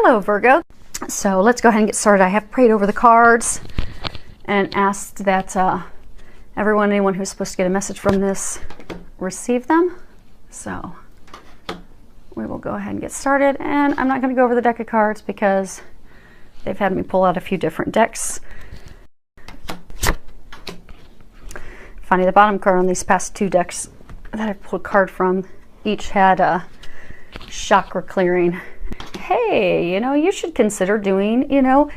Hello, Virgo. So let's go ahead and get started. I have prayed over the cards and asked that anyone who's supposed to get a message from this, receive them. So we will go ahead and get started. And I'm not going to go over the deck of cards because they've had me pull out a few different decks. Funny, the bottom card on these past two decks that I pulled a card from each had a chakra clearing. Hey, you should consider doing,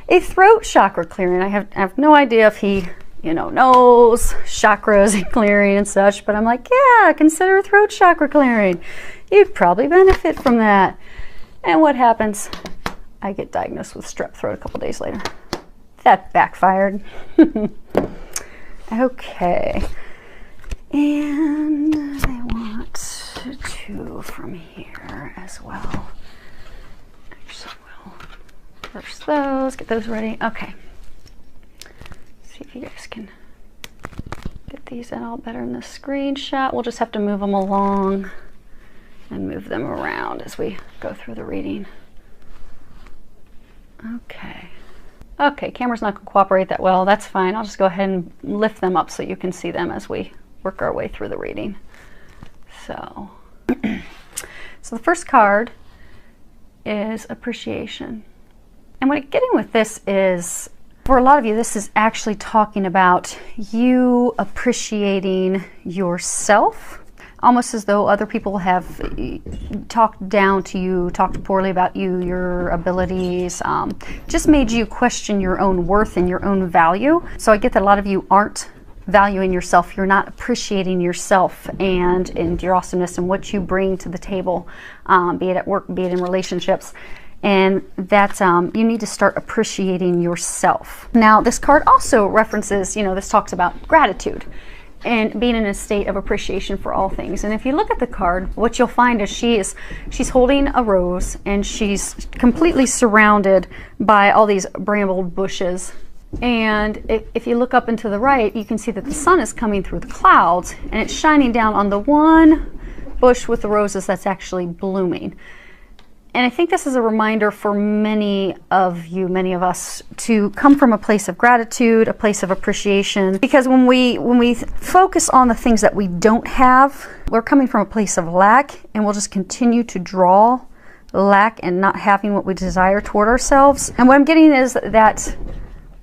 a throat chakra clearing. I have no idea if he, knows chakras and clearing and such, but I'm like, yeah, consider a throat chakra clearing. You'd probably benefit from that. And what happens? I get diagnosed with strep throat a couple days later. That backfired. Okay. And I want two from here as well. Actually, we'll reverse those, get those ready. Okay. See if you guys can get these in all better in the screenshot. We'll just have to move them along and move them around as we go through the reading. Okay. Okay, camera's not going to cooperate that well. That's fine. I'll just go ahead and lift them up so you can see them as we work our way through the reading. So, so the first card is appreciation. And what I'm getting with this is, for a lot of you, this is actually talking about you appreciating yourself, almost as though other people have talked down to you, talked poorly about you, your abilities, just made you question your own worth and your own value. So I get that a lot of you aren't valuing yourself. You're not appreciating yourself and your awesomeness and what you bring to the table, be it at work, be it in relationships. And that you need to start appreciating yourself. Now, this card also references, this talks about gratitude and being in a state of appreciation for all things. And if you look at the card, what you'll find is she's holding a rose and she's completely surrounded by all these brambled bushes. And if you look up and to the right, you can see that the sun is coming through the clouds and it's shining down on the one bush with the roses that's actually blooming. And I think this is a reminder for many of you, many of us, to come from a place of gratitude, a place of appreciation. Because when we focus on the things that we don't have, we're coming from a place of lack, and we'll just continue to draw lack and not having what we desire toward ourselves. And what I'm getting is that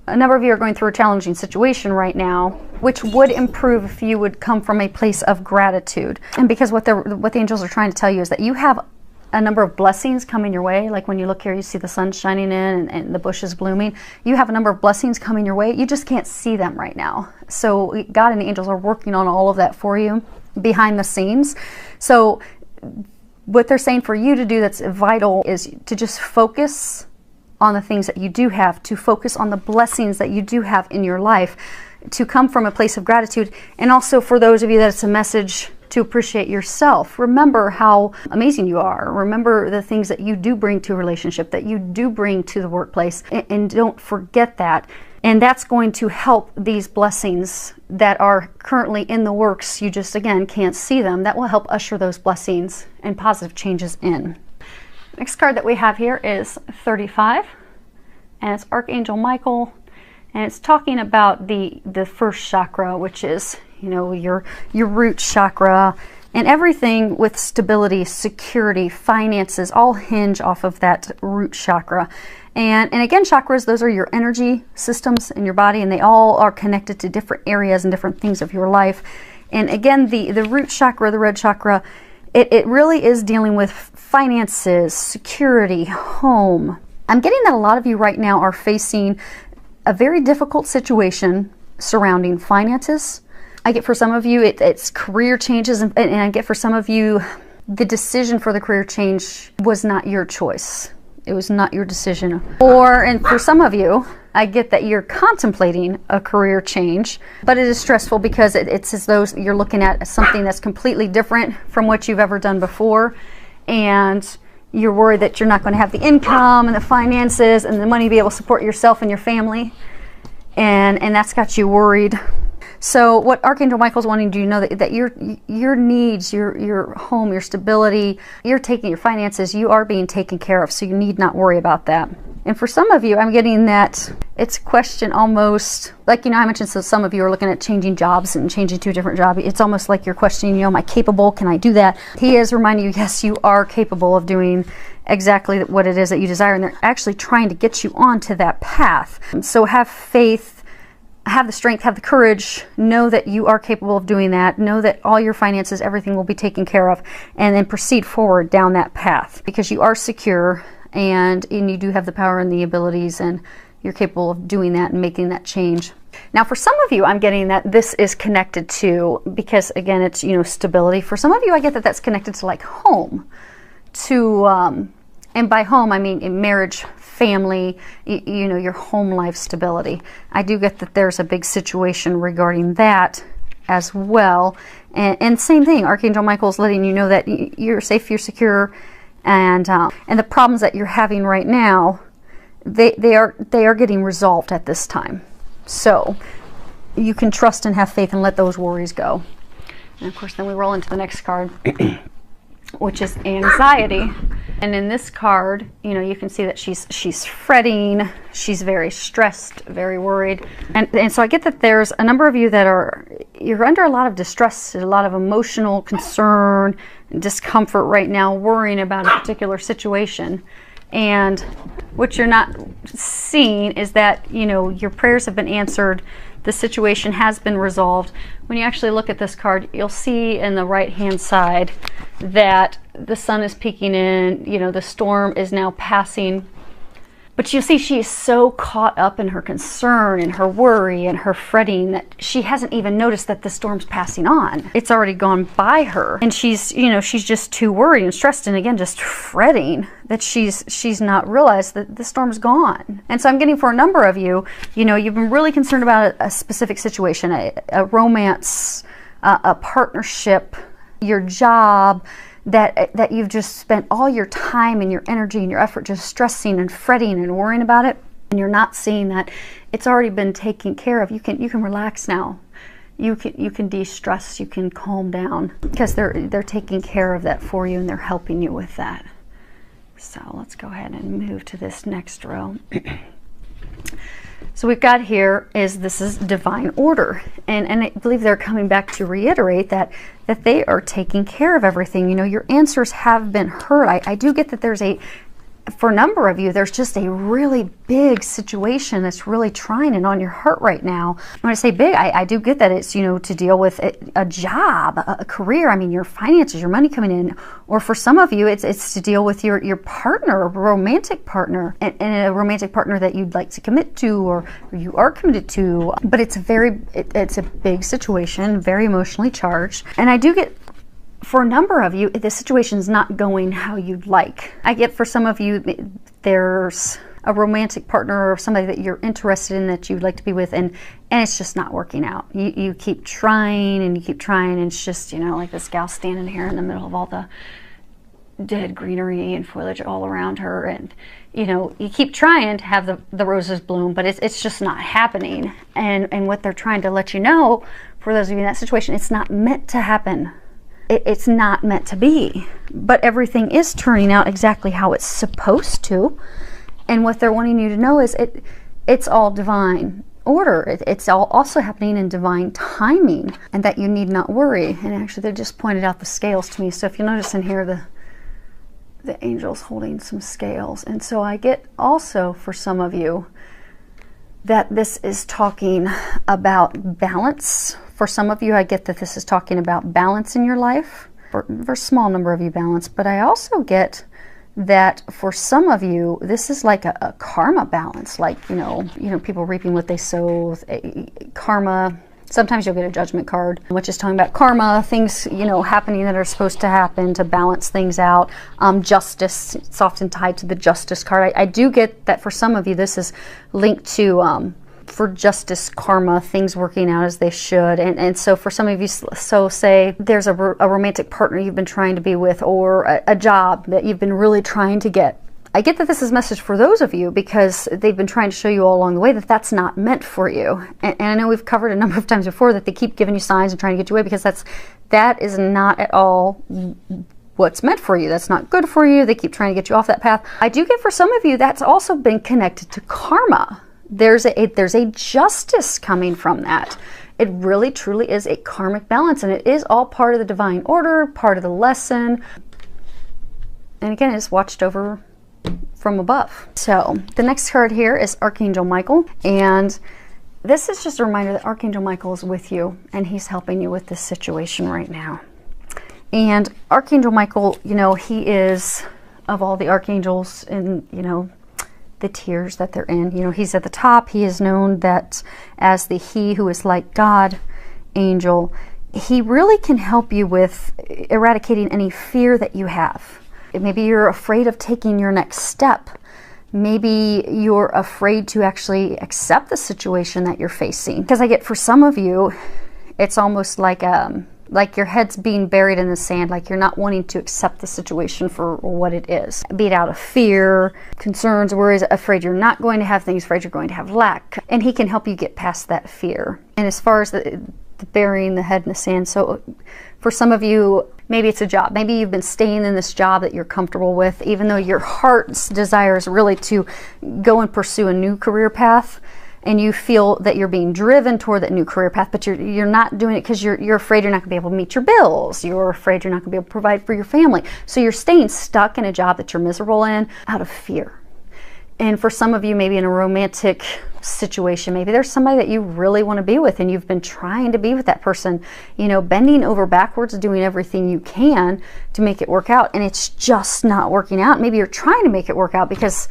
a number of you are going through a challenging situation right now, which would improve if you would come from a place of gratitude. And because what the angels are trying to tell you is that you have a number of blessings coming your way. Like when you look here, you see the sun shining in and the bushes blooming. You have a number of blessings coming your way. You just can't see them right now. So God and the angels are working on all of that for you behind the scenes. So what they're saying for you to do that's vital is to just focus on the things that you do have, to focus on the blessings that you do have in your life, to come from a place of gratitude. And also for those of you that it's a message to appreciate yourself. Remember how amazing you are. Remember the things that you do bring to a relationship, that you do bring to the workplace, and don't forget that. And that's going to help these blessings that are currently in the works. You just, again, can't see them. That will help usher those blessings and positive changes in. Next card that we have here is 35, and it's Archangel Michael, and it's talking about the first chakra, which is your root chakra, and everything with stability, security, finances, all hinge off of that root chakra. And again, chakras, those are your energy systems in your body, and they all are connected to different areas and different things of your life. And again, the root chakra, the red chakra, it really is dealing with finances, security, home. I'm getting that a lot of you right now are facing a very difficult situation surrounding finances. I get for some of you it's career changes, and I get for some of you the decision for the career change was not your choice. It was not your decision. And for some of you, I get that you're contemplating a career change, but it is stressful because it's as though you're looking at something that's completely different from what you've ever done before, and you're worried that you're not going to have the income and the finances and the money to be able to support yourself and your family, and that's got you worried. So what Archangel Michael's wanting you to know that your needs, your home, your stability, your finances, you are being taken care of. So you need not worry about that. And for some of you, I'm getting that it's a question almost like, I mentioned, so some of you are looking at changing jobs and changing to a different job. It's almost like you're questioning, am I capable? Can I do that? He is reminding you, yes, you are capable of doing exactly what it is that you desire. And they're actually trying to get you onto that path. So have faith, have the strength, have the courage, know that you are capable of doing that, know that all your finances, everything will be taken care of, and then proceed forward down that path because you are secure. And you do have the power and the abilities, and you're capable of doing that and making that change. Now, for some of you, I'm getting that this is connected to, because again, it's, stability. For some of you, I get that that's connected to like home, to, and by home, I mean in marriage, family, your home life stability. I do get that there's a big situation regarding that as well. And same thing, Archangel Michael is letting you know that you're safe, you're secure, and the problems that you're having right now, they are getting resolved at this time. So you can trust and have faith and let those worries go. And of course, then we roll into the next card, which is anxiety. And in this card, you can see that she's fretting, she's very stressed, very worried. And so I get that there's a number of you that you're under a lot of distress, a lot of emotional concern, and discomfort right now, worrying about a particular situation. And what you're not seeing is that, your prayers have been answered. The situation has been resolved. When you actually look at this card, you'll see in the right-hand side that the sun is peeking in, the storm is now passing. But you'll see she is so caught up in her concern and her worry and her fretting that she hasn't even noticed that the storm's passing on. It's already gone by her. And she's just too worried and stressed and again, just fretting that she's not realized that the storm's gone. And so I'm getting for a number of you, you've been really concerned about a specific situation, a romance, a partnership, your job, that you've just spent all your time and your energy and your effort just stressing and fretting and worrying about it, and you're not seeing that it's already been taken care of. You can relax now. You can de-stress, you can calm down because they're taking care of that for you and they're helping you with that. So let's go ahead and move to this next row. So we've got here this is divine order, and I believe they're coming back to reiterate that they are taking care of everything. Your answers have been heard. I do get that there's for a number of you, there's just a really big situation that's really trying and on your heart right now. When I say big, I do get that it's, to deal with a job, a career, your finances, your money coming in. Or for some of you, it's to deal with your partner, a romantic partner, and a romantic partner that you'd like to commit to or you are committed to. But it's a big situation, very emotionally charged. And I do get, for a number of you, the situation's not going how you'd like. I get for some of you, there's a romantic partner or somebody that you're interested in that you'd like to be with, and it's just not working out. You keep trying and you keep trying, and it's just, like this gal standing here in the middle of all the dead greenery and foliage all around her, and you keep trying to have the roses bloom, but it's just not happening. And what they're trying to let you know, for those of you in that situation, it's not meant to happen. It's not meant to be, but everything is turning out exactly how it's supposed to. And what they're wanting you to know is it's all divine order. It's all also happening in divine timing, and that you need not worry. And actually, they just pointed out the scales to me. So if you notice in here, the angel's holding some scales. And so I get also for some of you that this is talking about balance. For some of you, I get that this is talking about balance in your life. For a small number of you, balance. But I also get that for some of you, this is like a karma balance. Like, people reaping what they sow. Karma. Sometimes you'll get a judgment card, which is talking about karma, things, happening that are supposed to happen to balance things out. Justice, it's often tied to the justice card. I do get that for some of you, this is linked to for justice, karma, things working out as they should. And so for some of you, so say there's a romantic partner you've been trying to be with, or a job that you've been really trying to get. I get that this is a message for those of you because they've been trying to show you all along the way that that's not meant for you. And I know we've covered a number of times before that they keep giving you signs and trying to get you away, because that is not at all what's meant for you. That's not good for you. They keep trying to get you off that path. I do get for some of you that's also been connected to karma. There's a justice coming from that. It really truly is a karmic balance, and it is all part of the divine order, part of the lesson. And again, it's watched over from above. So the next card here is Archangel Michael, and this is just a reminder that Archangel Michael is with you, and he's helping you with this situation right now. And Archangel Michael, you know, he is, of all the archangels, and you know, the tiers that they're in, you know, he's at the top. He is known that as the he who is like God angel. He really can help you with eradicating any fear that you have. Maybe you're afraid of taking your next step. Maybe you're afraid to actually accept the situation that you're facing. Because I get for some of you, it's almost like your head's being buried in the sand, like you're not wanting to accept the situation for what it is. Be it out of fear, concerns, worries, afraid you're not going to have things, afraid you're going to have lack. And he can help you get past that fear. And as far as the burying the head in the sand, so for some of you, maybe it's a job. Maybe you've been staying in this job that you're comfortable with, even though your heart's desire is really to go and pursue a new career path. And you feel that you're being driven toward that new career path, but you're not doing it because you're afraid you're not going to be able to meet your bills. You're afraid you're not going to be able to provide for your family. So you're staying stuck in a job that you're miserable in out of fear. And for some of you, maybe in a romantic situation, maybe there's somebody that you really want to be with, and you've been trying to be with that person, you know, bending over backwards, doing everything you can to make it work out, and it's just not working out. Maybe you're trying to make it work out because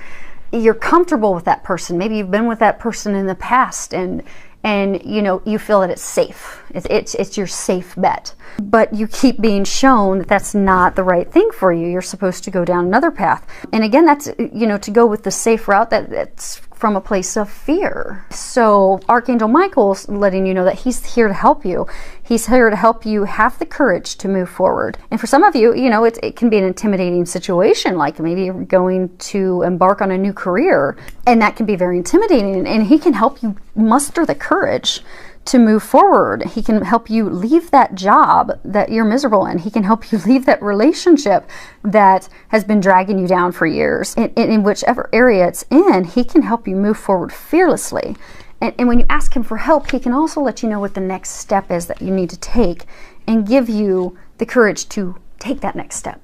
you're comfortable with that person. Maybe you've been with that person in the past, and you know, you feel that it's safe. It's your safe bet. But you keep being shown that that's not the right thing for you. You're supposed to go down another path. And again, that's, you know, to go with the safe route, that's from a place of fear. So Archangel Michael's letting you know that he's here to help you. He's here to help you have the courage to move forward. And for some of you, you know, it can be an intimidating situation, like maybe you're going to embark on a new career, and that can be very intimidating. And he can help you muster the courage to move forward. He can help you leave that job that you're miserable in. He can help you leave that relationship that has been dragging you down for years. In whichever area it's in, he can help you move forward fearlessly. And when you ask him for help, he can also let you know what the next step is that you need to take and give you the courage to take that next step.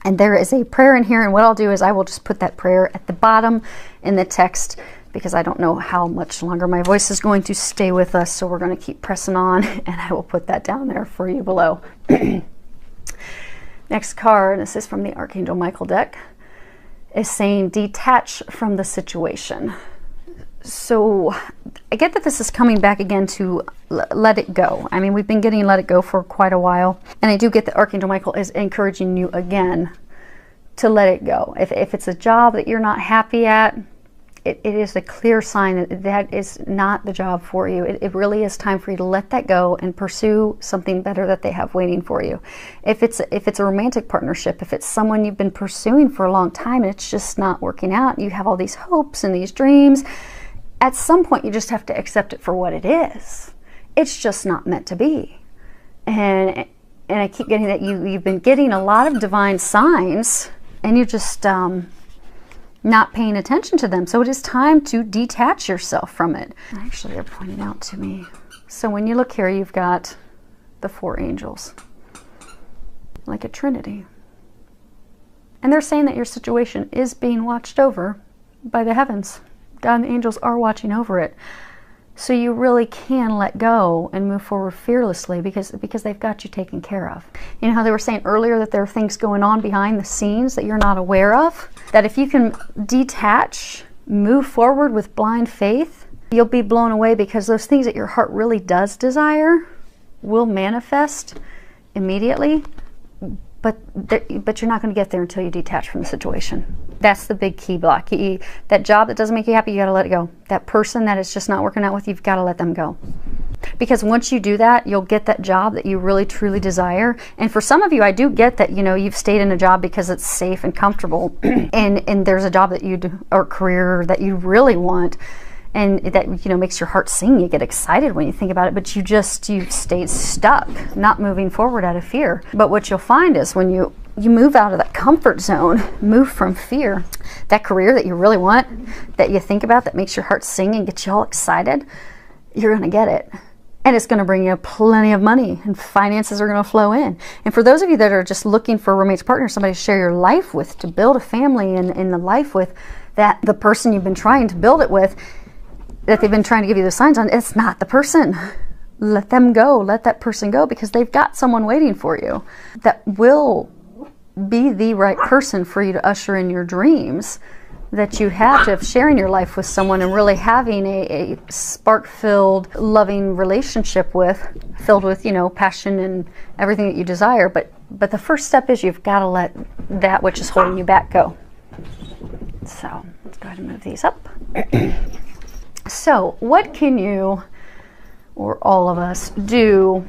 And there is a prayer in here, and what I'll do is I will just put that prayer at the bottom in the text, because I don't know how much longer my voice is going to stay with us, so we're going to keep pressing on, and I will put that down there for you below. Next card, this is from the Archangel Michael deck, is saying detach from the situation. So I get that this is coming back again to let it go. I mean, we've been getting let it go for quite a while, and I do get that Archangel Michael is encouraging you again to let it go. If it's a job that you're not happy at, it is a clear sign that that is not the job for you. It really is time for you to let that go and pursue something better that they have waiting for you. If it's a romantic partnership, if it's someone you've been pursuing for a long time and it's just not working out, you have all these hopes and these dreams, at some point you just have to accept it for what it is. It's just not meant to be. And I keep getting that you've been getting a lot of divine signs, and you're just not paying attention to them. So it is time to detach yourself from it. Actually, they're pointing out to me. So when you look here, you've got the 4 angels, like a trinity. And they're saying that your situation is being watched over by the heavens. God and the angels are watching over it. So you really can let go and move forward fearlessly because they've got you taken care of. You know how they were saying earlier that there are things going on behind the scenes that you're not aware of? That if you can detach, move forward with blind faith, you'll be blown away, because those things that your heart really does desire will manifest immediately, but you're not going to get there until you detach from the situation. That's the big key block. That job that doesn't make you happy, you got to let it go. That person that is just not working out with you, you've got to let them go. Because once you do that, you'll get that job that you really truly desire. And for some of you, I do get that, you know, you've stayed in a job because it's safe and comfortable, and there's a job that you do, or career that you really want, and that, you know, makes your heart sing. You get excited when you think about it, but you've stayed stuck, not moving forward out of fear. But what you'll find is when you move out of that comfort zone, move from fear, that career that you really want, that you think about, that makes your heart sing and gets you all excited, you're going to get it. And it's going to bring you plenty of money, and finances are going to flow in. And for those of you that are just looking for a roommate's partner, somebody to share your life with, to build a family and the life with, that the person you've been trying to build it with, that they've been trying to give you the signs on, it's not the person. Let them go. Let that person go, because they've got someone waiting for you that will be the right person for you to usher in your dreams that you have, to sharing your life with someone and really having a spark-filled, loving relationship with, filled with, you know, passion and everything that you desire. But the first step is you've got to let that which is holding you back go. So let's go ahead and move these up. So what can you, or all of us, do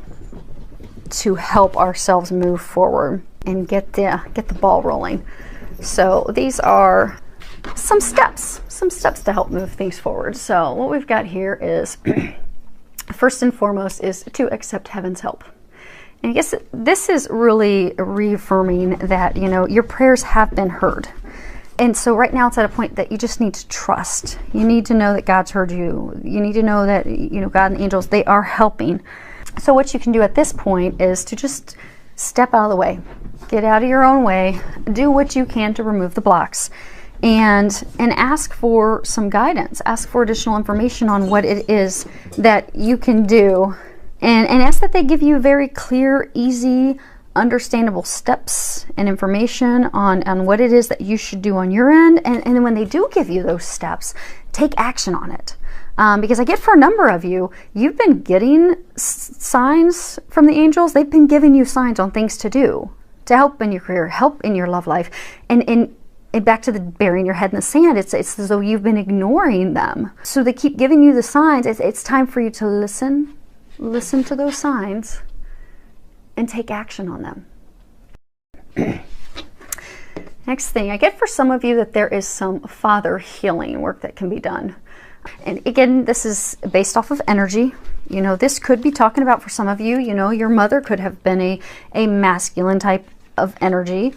to help ourselves move forward and get the ball rolling? So these are some steps to help move things forward. So what we've got here is, first and foremost, is to accept heaven's help. And I guess this is really reaffirming that, you know, your prayers have been heard. And so right now it's at a point that you just need to trust. You need to know that God's heard you. You need to know that, you know, God and the angels, they are helping. So what you can do at this point is to just step out of the way. Get out of your own way. Do what you can to remove the blocks. And ask for some guidance. Ask for additional information on what it is that you can do. And ask that they give you very clear, easy, understandable steps and information on what it is that you should do on your end. And then when they do give you those steps, take action on it. Because I get, for a number of you, you've been getting signs from the angels. They've been giving you signs on things to do, to help in your career, help in your love life. And back to the burying your head in the sand, it's as though you've been ignoring them. So they keep giving you the signs. It's time for you to listen to those signs and take action on them. Next thing, I get for some of you that there is some father healing work that can be done. And again, this is based off of energy. You know, this could be talking about, for some of you, you know, your mother could have been a masculine type of energy.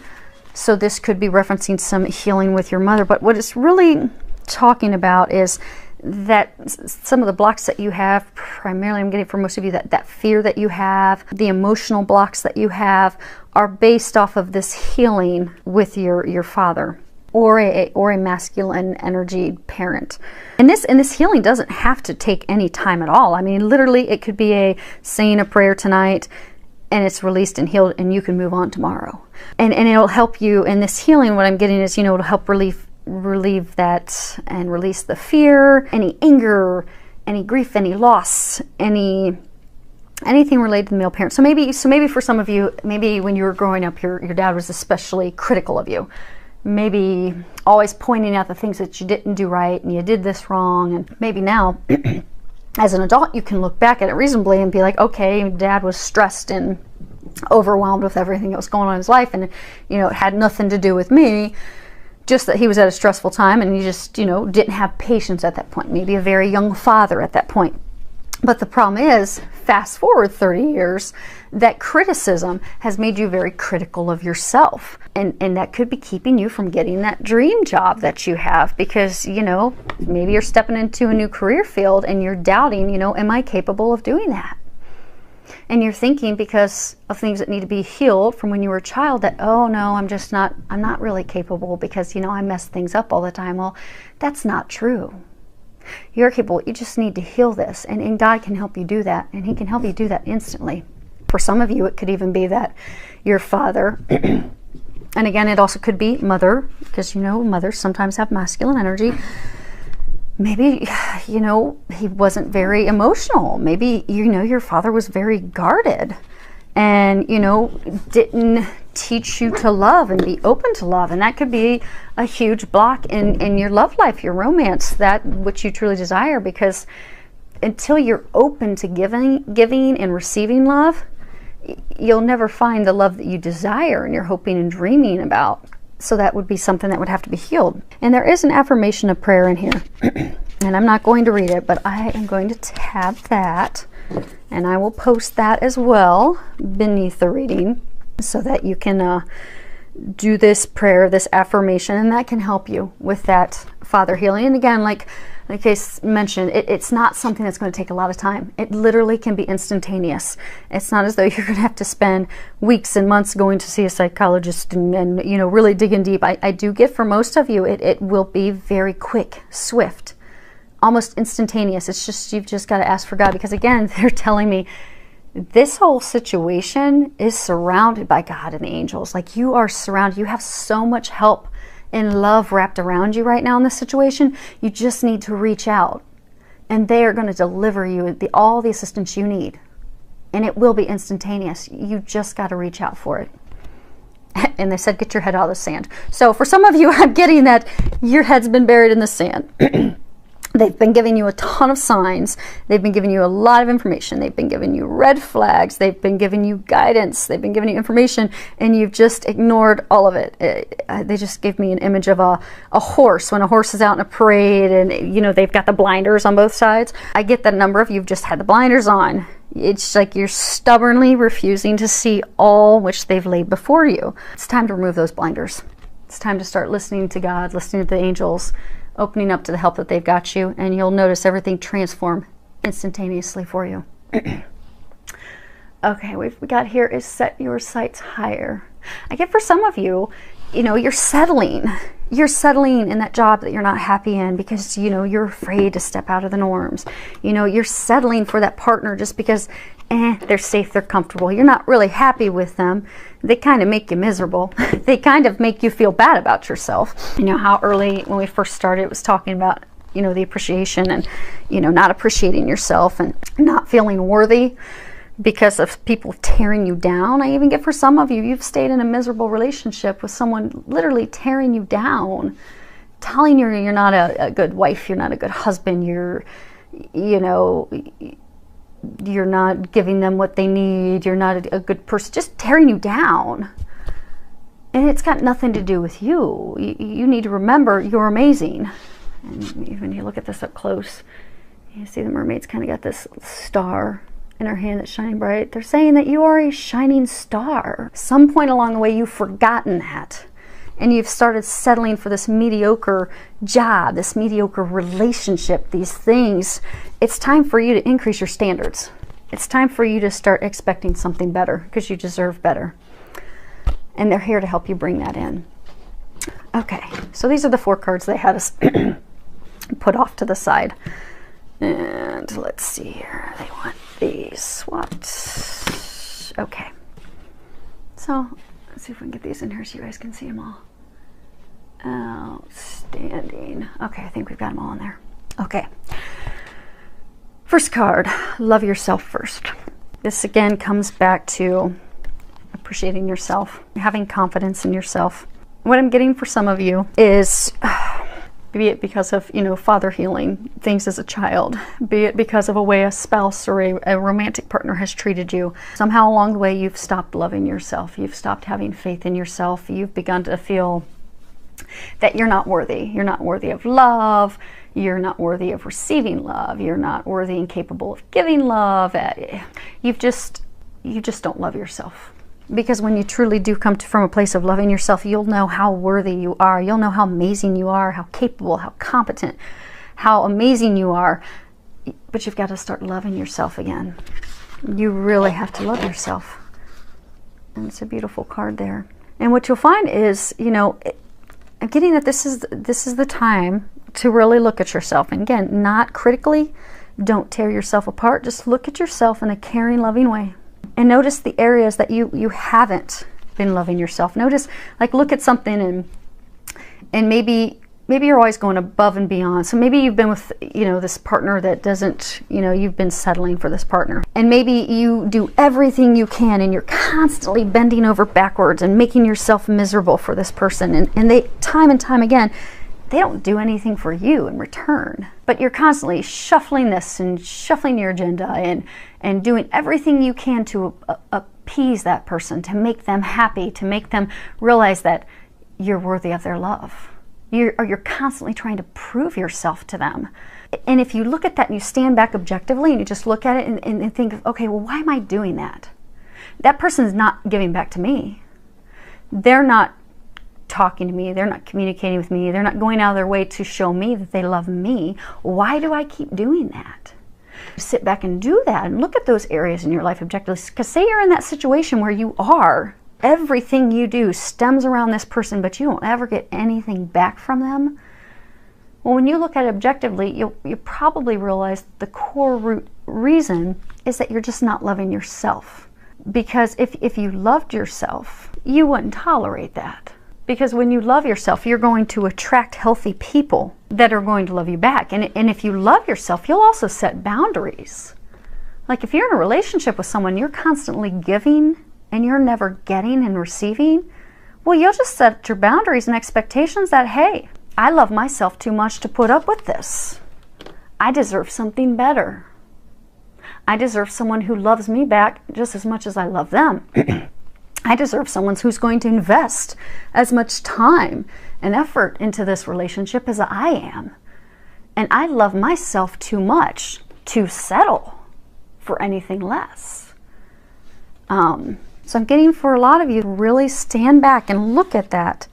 So this could be referencing some healing with your mother. But what it's really talking about is that some of the blocks that you have, primarily I'm getting for most of you, that fear that you have, the emotional blocks that you have, are based off of this healing with your father or a masculine energy parent. And this healing doesn't have to take any time at all. I mean, literally, it could be saying a prayer tonight, and it's released and healed, and you can move on tomorrow. And it'll help you in this healing. What I'm getting is, you know, it'll help relieve that and release the fear, any anger, any grief, any loss, anything related to the male parent. So maybe for some of you, maybe when you were growing up, your dad was especially critical of you. Maybe always pointing out the things that you didn't do right and you did this wrong. And maybe now, as an adult, you can look back at it reasonably and be like, okay, Dad was stressed and overwhelmed with everything that was going on in his life, and, you know, it had nothing to do with me, just that he was at a stressful time and he just, you know, didn't have patience at that point. Maybe a very young father at that point. But the problem is, fast forward 30 years, that criticism has made you very critical of yourself. And that could be keeping you from getting that dream job that you have, because, you know, maybe you're stepping into a new career field and you're doubting, you know, am I capable of doing that? And you're thinking, because of things that need to be healed from when you were a child, that, oh no, I'm not really capable because, you know, I mess things up all the time. Well, that's not true. You're capable. You just need to heal this, and God can help you do that, and He can help you do that instantly. For some of you, it could even be that your father, and again, it also could be mother, because, you know, mothers sometimes have masculine energy. Maybe, you know, he wasn't very emotional. Maybe, you know, your father was very guarded and, you know, didn't teach you to love and be open to love. And that could be a huge block in your love life, your romance, that which you truly desire, because until you're open to giving and receiving love, you'll never find the love that you desire and you're hoping and dreaming about. So that would be something that would have to be healed. And there is an affirmation of prayer in here. And I'm not going to read it, but I am going to tab that. And I will post that as well beneath the reading so that you can do this prayer, this affirmation, and that can help you with that father healing. And again, like Case mentioned, it's not something that's going to take a lot of time. It literally can be instantaneous. It's not as though you're going to have to spend weeks and months going to see a psychologist and you know, really digging deep. I do get for most of you, it will be very quick, swift, almost instantaneous. It's just, you've just got to ask for God, because again, they're telling me this whole situation is surrounded by God and the angels. Like, you are surrounded. You have so much help and love wrapped around you right now in this situation. You just need to reach out, and they are going to deliver you all the assistance you need, and it will be instantaneous. You just got to reach out for it. And they said, get your head out of the sand. So for some of you, I'm getting that your head's been buried in the sand. They've been giving you a ton of signs. They've been giving you a lot of information. They've been giving you red flags. They've been giving you guidance. They've been giving you information, and you've just ignored all of it. They just gave me an image of a horse, when a horse is out in a parade and, you know, they've got the blinders on both sides. I get that a number of you have just had the blinders on. It's like you're stubbornly refusing to see all which they've laid before you. It's time to remove those blinders. It's time to start listening to God, listening to the angels, opening up to the help that they've got you, and you'll notice everything transform instantaneously for you. Okay, we got here is set your sights higher. I get for some of you, you know, you're settling. You're settling in that job that you're not happy in because, you know, you're afraid to step out of the norms. You know, you're settling for that partner just because they're safe, they're comfortable. You're not really happy with them. They kind of make you miserable. They kind of make you feel bad about yourself. You know how early when we first started it was talking about, you know, the appreciation and, you know, not appreciating yourself and not feeling worthy because of people tearing you down. I even get for some of you, you've stayed in a miserable relationship with someone literally tearing you down, telling you you're not a good wife, you're not a good husband, you're, you know, you're not giving them what they need, you're not a good person, just tearing you down. And it's got nothing to do with you. You need to remember you're amazing. And even you look at this up close, you see the mermaid's kind of got this star in her hand that's shining bright. They're saying that you are a shining star. Some point along the way you've forgotten that, and you've started settling for this mediocre job, this mediocre relationship, these things. It's time for you to increase your standards. It's time for you to start expecting something better, because you deserve better. And they're here to help you bring that in. Okay, so these are the 4 cards they had us put off to the side. And let's see here. They want these swapped. Okay. So let's see if we can get these in here so you guys can see them all. Outstanding. Okay, I think we've got them all in there. Okay. First card, love yourself first. This again comes back to appreciating yourself, having confidence in yourself. What I'm getting for some of you is, be it because of, you know, father healing things as a child, be it because of a way a spouse or a romantic partner has treated you. Somehow along the way you've stopped loving yourself. You've stopped having faith in yourself. You've begun to feel that you're not worthy. You're not worthy of love. You're not worthy of receiving love. You're not worthy and capable of giving love. You just don't love yourself. Because when you truly do come from a place of loving yourself, you'll know how worthy you are. You'll know how amazing you are, how capable, how competent, how amazing you are. But you've got to start loving yourself again. You really have to love yourself. And it's a beautiful card there. And what you'll find is, you know, I'm getting that this is the time to really look at yourself. And again, not critically. Don't tear yourself apart. Just look at yourself in a caring, loving way. And notice the areas that you haven't been loving yourself. Notice, like, look at something and maybe you're always going above and beyond. So maybe you've been with, you know, this partner that doesn't, you know, you've been settling for this partner. And maybe you do everything you can and you're constantly bending over backwards and making yourself miserable for this person. And they, time and time again, they don't do anything for you in return. But you're constantly shuffling this and shuffling your agenda and doing everything you can to appease that person, to make them happy, to make them realize that you're worthy of their love. You're constantly trying to prove yourself to them. And if you look at that and you stand back objectively and you just look at it and think, okay, well, why am I doing that? That person's not giving back to me. They're not talking to me. They're not communicating with me. They're not going out of their way to show me that they love me. Why do I keep doing that? Sit back and do that and look at those areas in your life objectively. Because say you're in that situation where you are, everything you do stems around this person, but you don't ever get anything back from them. Well, when you look at it objectively, you probably realize the core root reason is that you're just not loving yourself. Because if you loved yourself, you wouldn't tolerate that. Because when you love yourself, you're going to attract healthy people that are going to love you back. And if you love yourself, you'll also set boundaries. Like if you're in a relationship with someone, you're constantly giving and you're never getting and receiving, well, you'll just set your boundaries and expectations that, hey, I love myself too much to put up with this. I deserve something better. I deserve someone who loves me back just as much as I love them. I deserve someone who's going to invest as much time and effort into this relationship as I am. And I love myself too much to settle for anything less. So I'm getting for a lot of you to really stand back and look at that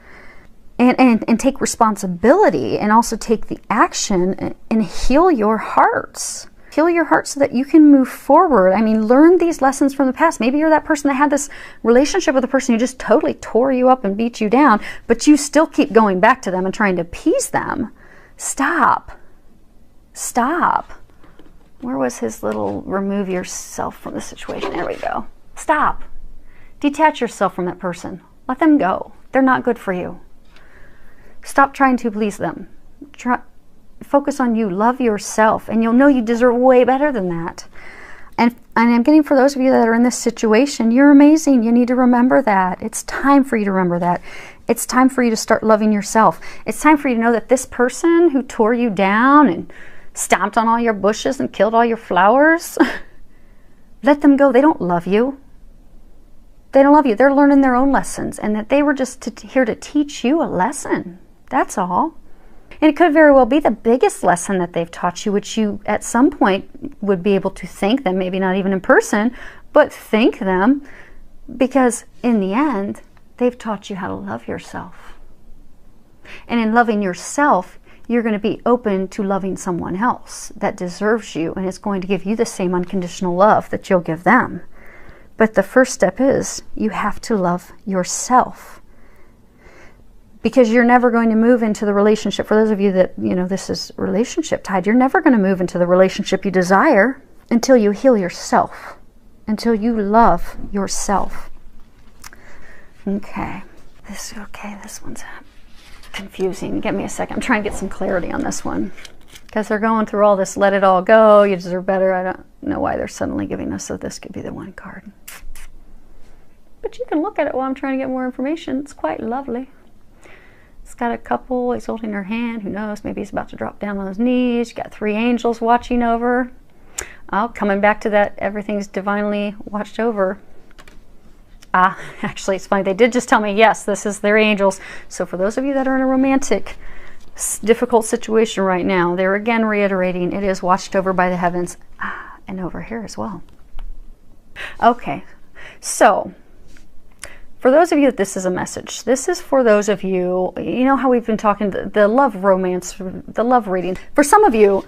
and take responsibility and also take the action and heal your hearts. Heal your heart so that you can move forward. I mean, learn these lessons from the past. Maybe you're that person that had this relationship with a person who just totally tore you up and beat you down, but you still keep going back to them and trying to appease them. Stop. Stop. Where was his little remove yourself from the situation? There we go. Stop. Detach yourself from that person. Let them go. They're not good for you. Stop trying to please them. Focus on you. Love yourself, and you'll know you deserve way better than that. And I'm getting for those of you that are in this situation, you're amazing. You need to remember that. It's time for you to remember that. It's time for you to start loving yourself. It's time for you to know that this person who tore you down and stomped on all your bushes and killed all your flowers, let them go. They don't love you. They don't love you. They're learning their own lessons, and that they were just here to teach you a lesson. That's all. And it could very well be the biggest lesson that they've taught you, which you at some point would be able to thank them, maybe not even in person, but thank them, because in the end, they've taught you how to love yourself. And in loving yourself, you're going to be open to loving someone else that deserves you and is going to give you the same unconditional love that you'll give them. But the first step is you have to love yourself. Because you're never going to move into the relationship. For those of you that, this is relationship tied, you're never going to move into the relationship you desire until you heal yourself, until you love yourself. Okay, this one's confusing. Give me a second. I'm trying to get some clarity on this one. Because they're going through all this, let it all go, you deserve better. I don't know why they're suddenly giving us, so this could be the one card. But you can look at it while I'm trying to get more information. It's quite lovely. It's got a couple, he's holding her hand, who knows, maybe he's about to drop down on his knees. You got 3 angels watching over. Oh, coming back to that, everything's divinely watched over. Actually, it's funny, they did just tell me, yes, this is their angels. So for those of you that are in a romantic, difficult situation right now, they're again reiterating, it is watched over by the heavens, and over here as well. Okay, so for those of you that this is a message, this is for those of you, you know how we've been talking, the love romance, the love reading. For some of you,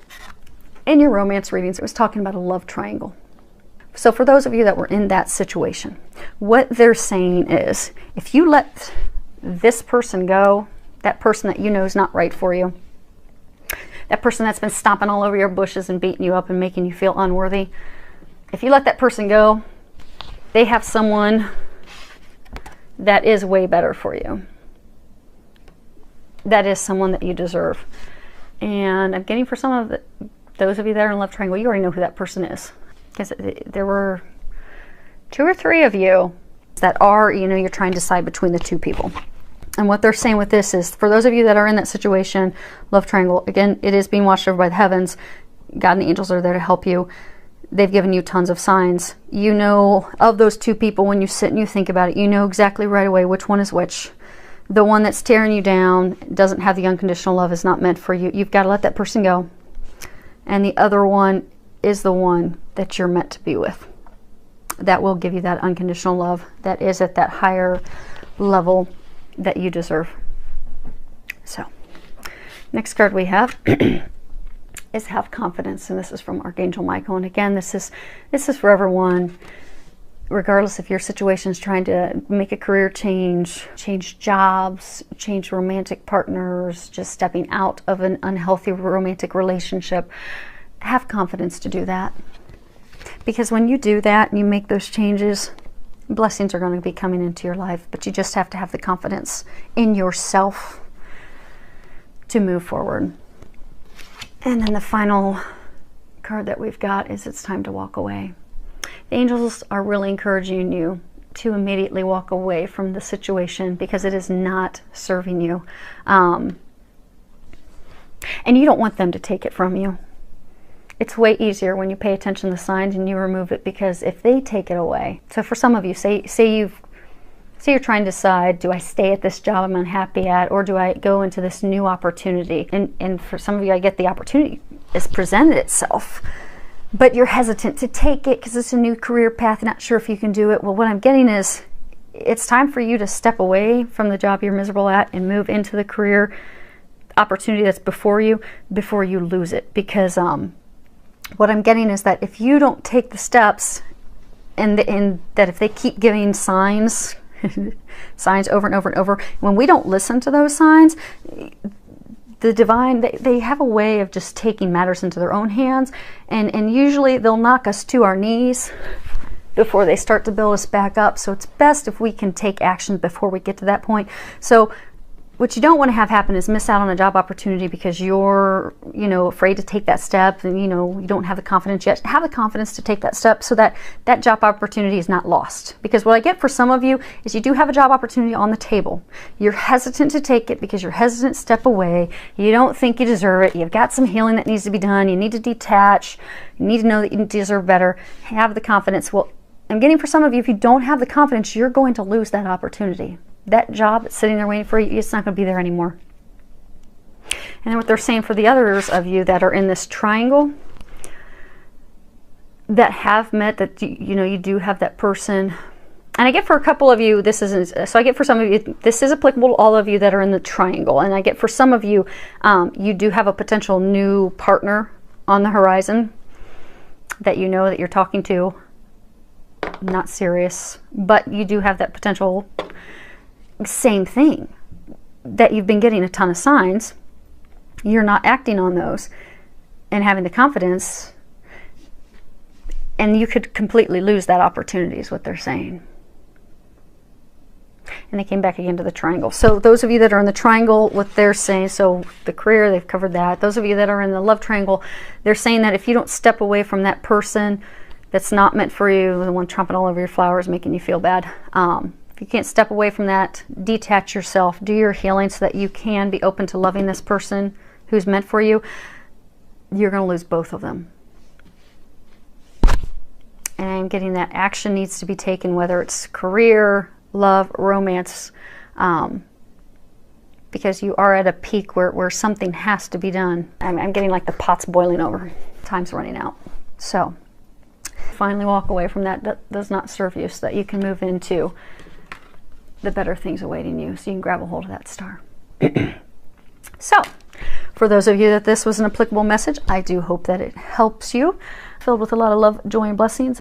in your romance readings, it was talking about a love triangle. So for those of you that were in that situation, what they're saying is, if you let this person go, that person that you know is not right for you, that person that's been stomping all over your bushes and beating you up and making you feel unworthy, if you let that person go, they have someone that is way better for you. That is someone that you deserve. And I'm getting for some of those of you that are in love triangle, you already know who that person is. Because there were 2 or 3 of you that are, you're trying to decide between the 2 people. And what they're saying with this is, for those of you that are in that situation, love triangle, again, it is being watched over by the heavens. God and the angels are there to help you. They've given you tons of signs. You know, of those two people, when you sit and you think about it, you know exactly right away which one is which. The one that's tearing you down, doesn't have the unconditional love, is not meant for you. You've got to let that person go. And the other one is the one that you're meant to be with. That will give you that unconditional love that is at that higher level that you deserve. So, next card we have is have confidence, and this is from Archangel Michael. And again, this is for everyone, regardless if your situation is trying to make a career change, change jobs, change romantic partners, just stepping out of an unhealthy romantic relationship. Have confidence to do that, because when you do that and you make those changes, blessings are going to be coming into your life. But you just have to have the confidence in yourself to move forward. And then the final card that we've got is it's time to walk away. The angels are really encouraging you to immediately walk away from the situation, because it is not serving you. And you don't want them to take it from you. It's way easier when you pay attention to the signs and you remove it, because if they take it away. So for some of you, say you're trying to decide, do I stay at this job I'm unhappy at, or do I go into this new opportunity? And for some of you, I get the opportunity has presented itself, but you're hesitant to take it because it's a new career path, not sure if you can do it. Well, what I'm getting is, it's time for you to step away from the job you're miserable at and move into the career opportunity that's before you lose it. Because what I'm getting is that if you don't take the steps, and that if they keep giving signs, signs over and over and over, when we don't listen to those signs, the divine, they have a way of just taking matters into their own hands, and usually they'll knock us to our knees before they start to build us back up. So it's best if we can take action before we get to that point. So what you don't want to have happen is miss out on a job opportunity because you're, afraid to take that step, and, you don't have the confidence yet. Have the confidence to take that step so that that job opportunity is not lost. Because what I get for some of you is you do have a job opportunity on the table. You're hesitant to take it because you're hesitant to step away. You don't think you deserve it. You've got some healing that needs to be done. You need to detach. You need to know that you deserve better. Have the confidence. Well, I'm getting for some of you, if you don't have the confidence, you're going to lose that opportunity. That job that's sitting there waiting for you, it's not going to be there anymore. And then what they're saying for the others of you that are in this triangle, that have met, that you do have that person. And I get for a couple of you, this isn't, so I get for some of you, this is applicable to all of you that are in the triangle. And I get for some of you, you do have a potential new partner on the horizon that you know that you're talking to. Not serious, but you do have that potential. Same thing, that you've been getting a ton of signs, you're not acting on those and having the confidence, and you could completely lose that opportunity is what they're saying. And they came back again to the triangle. So those of you that are in the triangle, what they're saying, so the career, they've covered that. Those of you that are in the love triangle, they're saying that if you don't step away from that person that's not meant for you, the one tromping all over your flowers, making you feel bad, if you can't step away from that, detach yourself, do your healing so that you can be open to loving this person who's meant for you, you're going to lose both of them. And I'm getting that action needs to be taken, whether it's career, love, romance, because you are at a peak where something has to be done. I'm getting like the pot's boiling over. Time's running out. So finally walk away from that does not serve you, so that you can move into the better things awaiting you, so you can grab a hold of that star. So for those of you that this was an applicable message, I do hope that it helps you, filled with a lot of love, joy, and blessings.